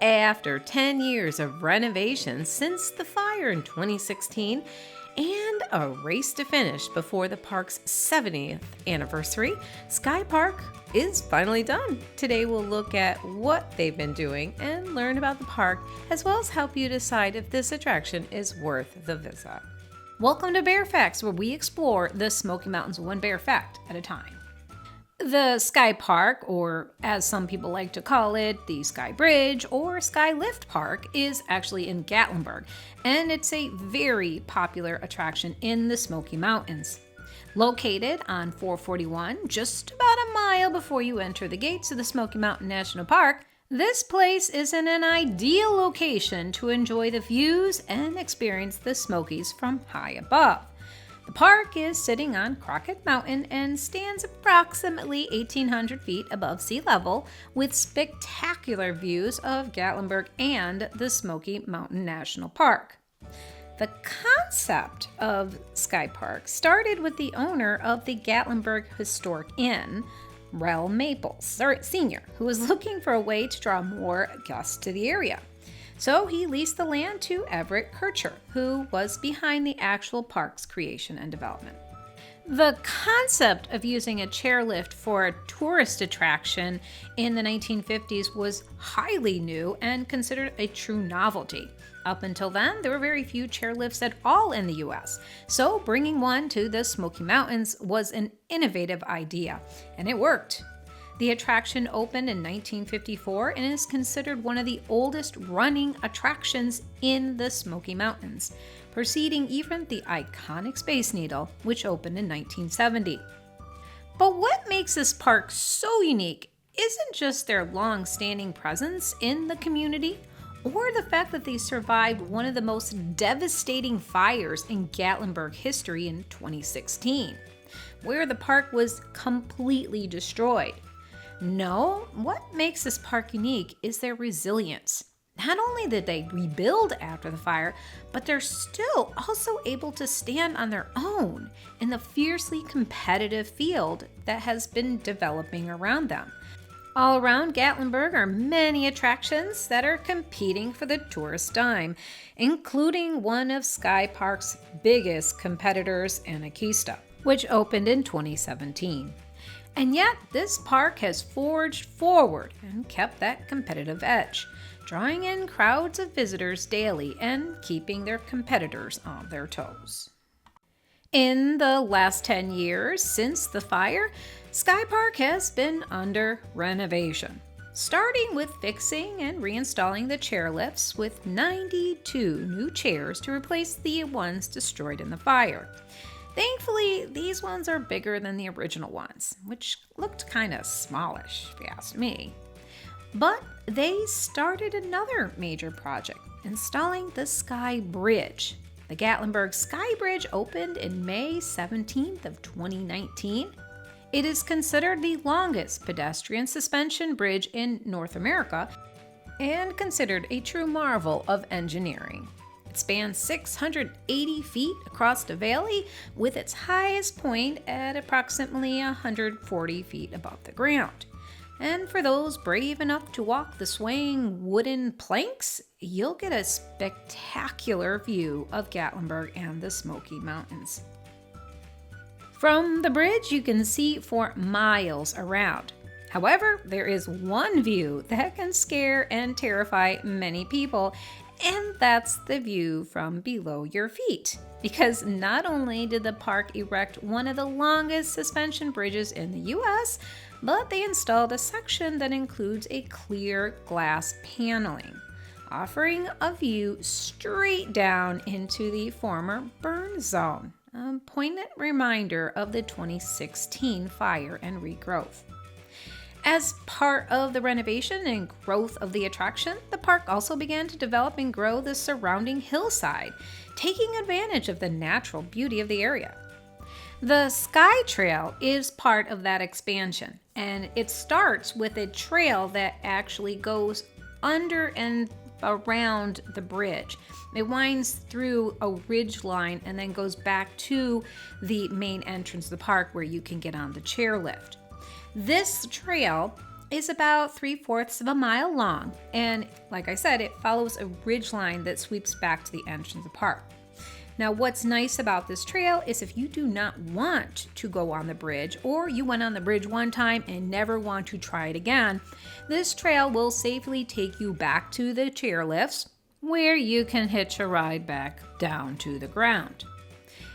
after 10 years of renovations since the fire in 2016 and a race to finish before the park's 70th anniversary, SkyPark is finally done. Today we'll look at what they've been doing and learn about the park, as well as help you decide if this attraction is worth the visit. Welcome to Bear Facts, where we explore the Smoky Mountains one bear fact at a time. The Sky Park, or as some people like to call it, the Sky Bridge or Sky Lift Park, is actually in Gatlinburg, and it's a very popular attraction in the Smoky Mountains. Located on 441, just about a mile before you enter the gates of the Smoky Mountain National Park, this place is in an ideal location to enjoy the views and experience the Smokies from high above. The park is sitting on Crockett Mountain and stands approximately 1,800 feet above sea level, with spectacular views of Gatlinburg and the Smoky Mountain National Park. The concept of SkyPark started with the owner of the Gatlinburg Historic Inn, Rel Maples Sr., who was looking for a way to draw more guests to the area. So he leased the land to Everett Kircher, who was behind the actual park's creation and development. The concept of using a chairlift for a tourist attraction in the 1950s was highly new and considered a true novelty. Up until then, there were very few chairlifts at all in the US, so bringing one to the Smoky Mountains was an innovative idea, and it worked. The attraction opened in 1954 and is considered one of the oldest running attractions in the Smoky Mountains, preceding even the iconic Space Needle, which opened in 1970. But what makes this park so unique isn't just their long-standing presence in the community, or the fact that they survived one of the most devastating fires in Gatlinburg history in 2016, where the park was completely destroyed. No, what makes this park unique is their resilience. Not only did they rebuild after the fire, but they're still also able to stand on their own in the fiercely competitive field that has been developing around them. All around Gatlinburg are many attractions that are competing for the tourist dime, including one of SkyPark's biggest competitors, Anakeesta, which opened in 2017. And yet, this park has forged forward and kept that competitive edge, drawing in crowds of visitors daily and keeping their competitors on their toes. In the last 10 years since the fire, SkyPark has been under renovation, starting with fixing and reinstalling the chairlifts with 92 new chairs to replace the ones destroyed in the fire. Thankfully, these ones are bigger than the original ones, which looked kind of smallish, if you ask me. But they started another major project, installing the Sky Bridge. The Gatlinburg Sky Bridge opened in May 17th of 2019. It is considered the longest pedestrian suspension bridge in North America and considered a true marvel of engineering. It spans 680 feet across the valley, with its highest point at approximately 140 feet above the ground. And for those brave enough to walk the swaying wooden planks, you'll get a spectacular view of Gatlinburg and the Smoky Mountains. From the bridge, you can see for miles around. However, there is one view that can scare and terrify many people, and that's the view from below your feet. Because not only did the park erect one of the longest suspension bridges in the US, but they installed a section that includes a clear glass paneling, offering a view straight down into the former burn zone, a poignant reminder of the 2016 fire and regrowth. As part of the renovation and growth of the attraction, the park also began to develop and grow the surrounding hillside, taking advantage of the natural beauty of the area. The Sky Trail is part of that expansion, and it starts with a trail that actually goes under and around the bridge. It winds through a ridge line and then goes back to the main entrance of the park where you can get on the chairlift. This trail is about 3/4 of a mile long, and like I said, it follows a ridge line that sweeps back to the entrance of the park. Now, what's nice about this trail is if you do not want to go on the bridge, or you went on the bridge one time and never want to try it again, this trail will safely take you back to the chairlifts, where you can hitch a ride back down to the ground.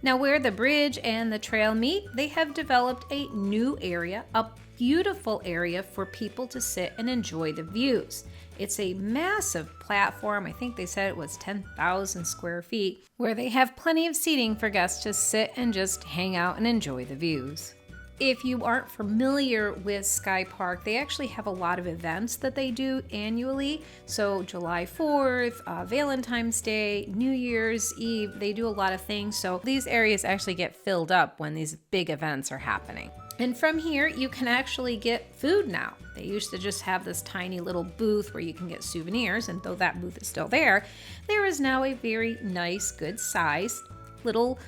Now, where the bridge and the trail meet, they have developed a new area, a beautiful area for people to sit and enjoy the views. It's a massive platform. I think they said it was 10,000 square feet, where they have plenty of seating for guests to sit and just hang out and enjoy the views. If you aren't familiar with SkyPark, they actually have a lot of events that they do annually. So July 4th, Valentine's Day, New Year's Eve, they do a lot of things. So these areas actually get filled up when these big events are happening. And from here, you can actually get food now. They used to just have this tiny little booth where you can get souvenirs, and though that booth is still there is now a very nice, good-sized little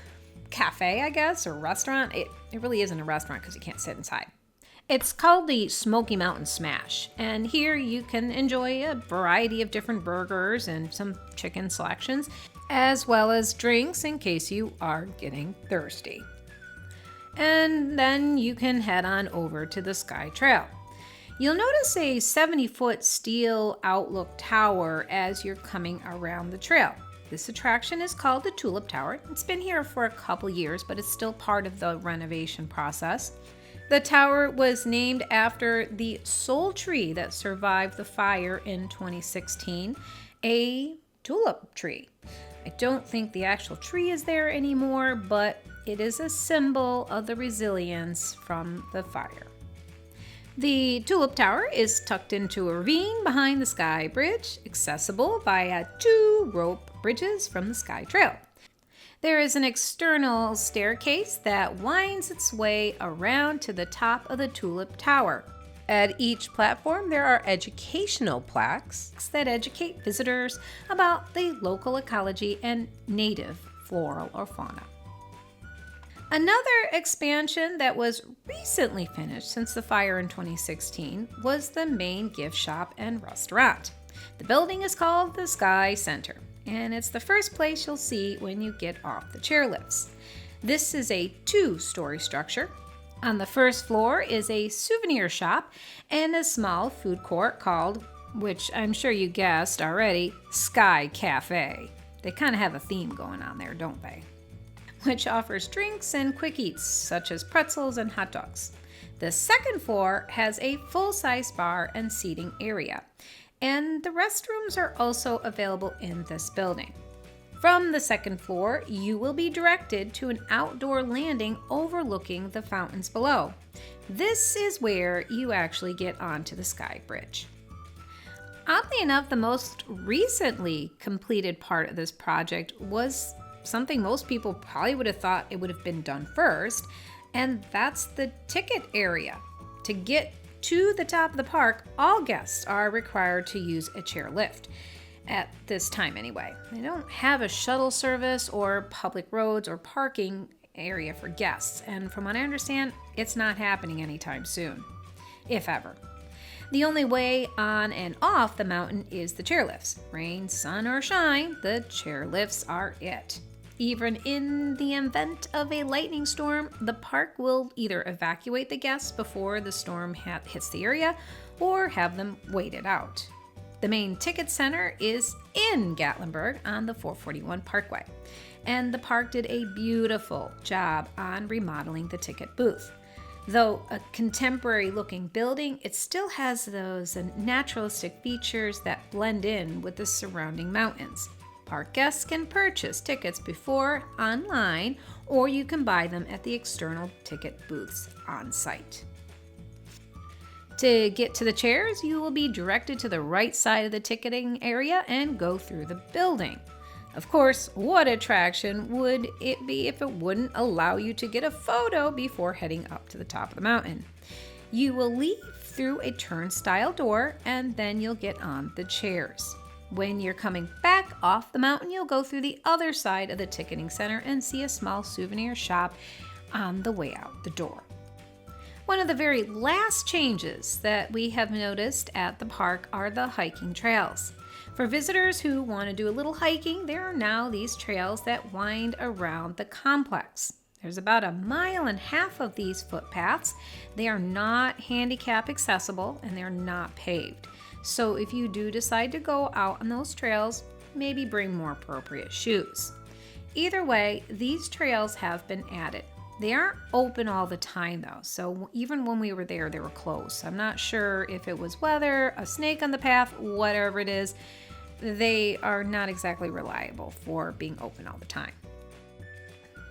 cafe, I guess, or restaurant. It really isn't a restaurant because you can't sit inside. It's called the Smoky Mountain Smash, and here you can enjoy a variety of different burgers and some chicken selections, as well as drinks in case you are getting thirsty. And then you can head on over to the Sky Trail. You'll notice a 70-foot steel outlook tower as you're coming around the trail. This attraction is called the Tulip Tower. It's been here for a couple years, but it's still part of the renovation process. The tower was named after the sole tree that survived the fire in 2016, a tulip tree. I don't think the actual tree is there anymore, but it is a symbol of the resilience from the fire. The Tulip Tower is tucked into a ravine behind the Sky Bridge, accessible via 2 rope bridges from the Sky Trail. There is an external staircase that winds its way around to the top of the Tulip Tower. At each platform, there are educational plaques that educate visitors about the local ecology and native flora or fauna. Another expansion that was recently finished since the fire in 2016 was the main gift shop and restaurant. The building is called the Sky Center, and it's the first place you'll see when you get off the chairlifts. This is a 2-story structure. On the first floor is a souvenir shop and a small food court called, which I'm sure you guessed already, Sky Cafe. They kind of have a theme going on there, don't they? Which offers drinks and quick eats such as pretzels and hot dogs. The second floor has a full-size bar and seating area, and the restrooms are also available in this building. From the second floor, you will be directed to an outdoor landing overlooking the fountains below. This is where you actually get onto the Sky Bridge. Oddly enough, the most recently completed part of this project was something most people probably would have thought it would have been done first, and that's the ticket area. To get to the top of the park, all guests are required to use a chairlift. At this time anyway. They don't have a shuttle service or public roads or parking area for guests, and from what I understand, it's not happening anytime soon, if ever. The only way on and off the mountain is the chairlifts. Rain, sun, or shine, the chairlifts are it. Even in the event of a lightning storm, the park will either evacuate the guests before the storm hits the area or have them wait it out. The main ticket center is in Gatlinburg on the 441 Parkway, and the park did a beautiful job on remodeling the ticket booth. Though a contemporary looking building, it still has those naturalistic features that blend in with the surrounding mountains. Park guests can purchase tickets before online, or you can buy them at the external ticket booths on site. To get to the chairs, you will be directed to the right side of the ticketing area and go through the building. Of course, what attraction would it be if it wouldn't allow you to get a photo before heading up to the top of the mountain? You will leave through a turnstile door, and then you'll get on the chairs. When you're coming back off the mountain, you'll go through the other side of the ticketing center and see a small souvenir shop on the way out the door. One of the very last changes that we have noticed at the park are the hiking trails. For visitors who want to do a little hiking, there are now these trails that wind around the complex. There's about 1.5 miles of these footpaths. They are not handicap accessible and they're not paved. So if you do decide to go out on those trails, maybe bring more appropriate shoes. Either way, these trails have been added. They aren't open all the time though, so even when we were there, they were closed. I'm not sure if it was weather, a snake on the path, whatever it is. They are not exactly reliable for being open all the time.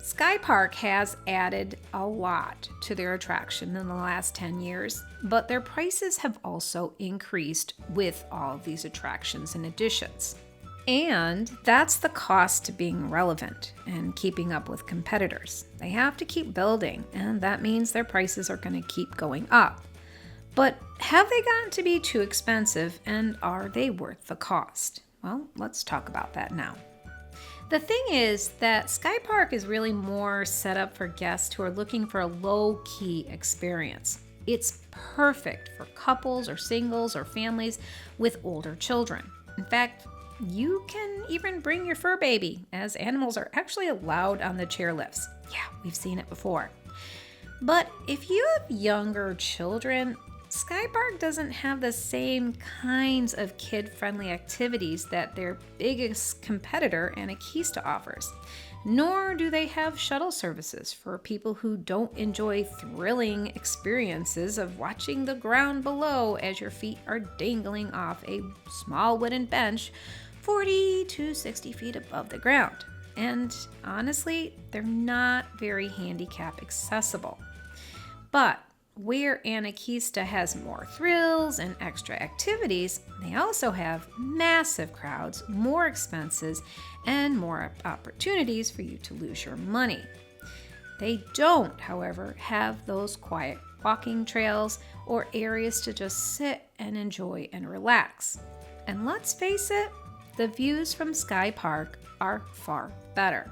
SkyPark has added a lot to their attraction in the last 10 years, but their prices have also increased with all of these attractions and additions. And that's the cost to being relevant and keeping up with competitors. They have to keep building, and that means their prices are going to keep going up. But have they gotten to be too expensive, and are they worth the cost? Well, let's talk about that now. The thing is that SkyPark is really more set up for guests who are looking for a low-key experience. It's perfect for couples or singles or families with older children. In fact, you can even bring your fur baby, as animals are actually allowed on the chairlifts. Yeah, we've seen it before. But if you have younger children, SkyPark doesn't have the same kinds of kid-friendly activities that their biggest competitor, Anakeesta, offers. Nor do they have shuttle services for people who don't enjoy thrilling experiences of watching the ground below as your feet are dangling off a small wooden bench 40 to 60 feet above the ground. And honestly, they're not very handicap accessible. But where Anakeesta has more thrills and extra activities, they also have massive crowds, more expenses, and more opportunities for you to lose your money. They don't, however, have those quiet walking trails or areas to just sit and enjoy and relax. And let's face it, the views from SkyPark are far better.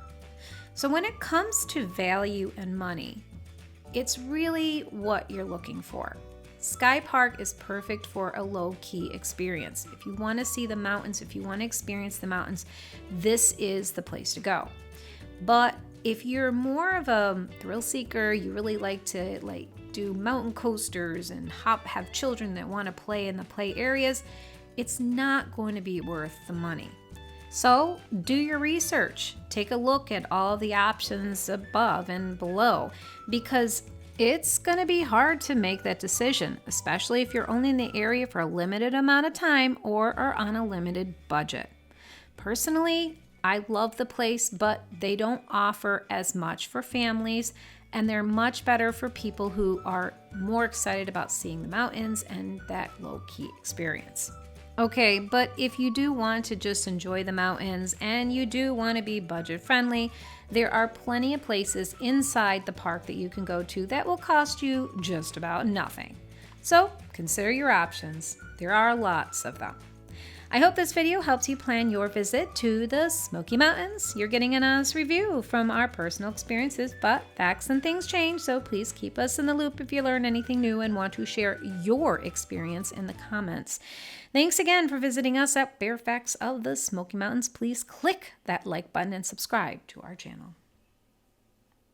So when it comes to value and money, it's really what you're looking for. SkyPark is perfect for a low-key experience. If you want to see the mountains, if you want to experience the mountains, this is the place to go. But if you're more of a thrill seeker, you really like to do mountain coasters and have children that want to play in the play areas, it's not going to be worth the money. So do your research. Take a look at all the options above and below, because it's going to be hard to make that decision, especially if you're only in the area for a limited amount of time or are on a limited budget. Personally, I love the place, but they don't offer as much for families, and they're much better for people who are more excited about seeing the mountains and that low-key experience. Okay, but if you do want to just enjoy the mountains and you do want to be budget friendly, there are plenty of places inside the park that you can go to that will cost you just about nothing. So consider your options. There are lots of them. I hope this video helps you plan your visit to the Smoky Mountains. You're getting an honest review from our personal experiences, but facts and things change, so please keep us in the loop if you learn anything new and want to share your experience in the comments. Thanks again for visiting us at Bare Facts of the Smoky Mountains. Please click that like button and subscribe to our channel.